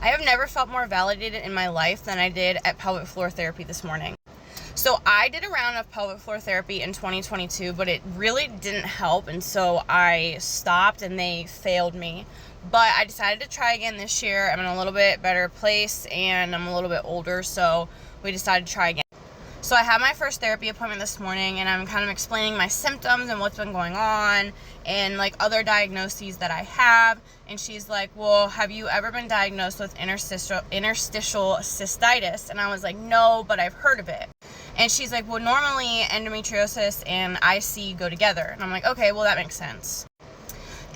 I have never felt more validated in my life than I did at pelvic floor therapy this morning. So I did a round of pelvic floor therapy in 2022, but it really didn't help, and so I stopped and they failed me. But I decided to try again this year. I'm in a little bit better place and I'm a little bit older, so we decided to try again. So I had my first therapy appointment this morning, and I'm kind of explaining my symptoms and what's been going on and like other diagnoses that I have. And she's like, well, have you ever been diagnosed with interstitial cystitis? And I was like, no, but I've heard of it. And she's like, well, normally endometriosis and IC go together. And I'm like, okay, well, that makes sense.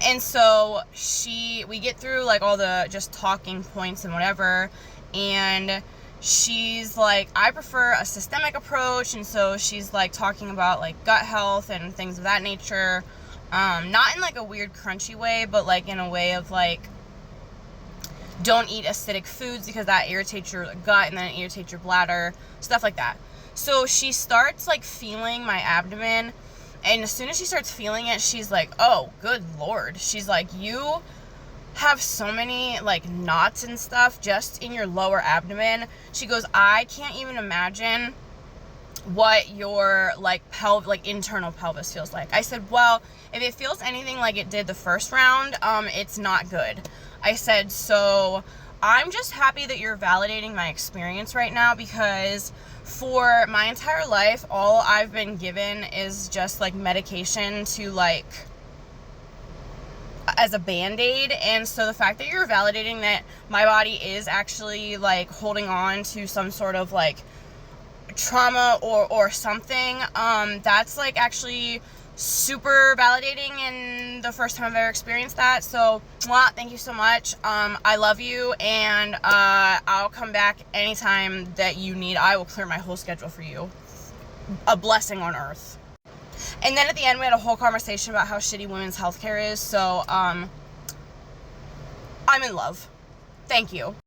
And so we get through like all the just talking points and whatever, and she's like, I prefer a systemic approach. And so she's like talking about like gut health and things of that nature, not in like a weird crunchy way, but like in a way of like, don't eat acidic foods because that irritates your gut and then it irritates your bladder, stuff like that. So she starts like feeling my abdomen, and as soon as she starts feeling it, she's like, oh, good Lord. She's like, you have so many like knots and stuff just in your lower abdomen. She goes, I can't even imagine what your like internal pelvis feels like. I said, well, if it feels anything like it did the first round, it's not good. I said, so I'm just happy that you're validating my experience right now, because for my entire life, all I've been given is just like medication to like as a band-aid. And so the fact that you're validating that my body is actually like holding on to some sort of like trauma or something, that's like actually super validating, and the first time I've ever experienced that. So thank you so much. I love you, and I'll come back anytime that you need. I will clear my whole schedule for you. A blessing on earth. And then at the end, we had a whole conversation about how shitty women's healthcare is. So I'm in love. Thank you.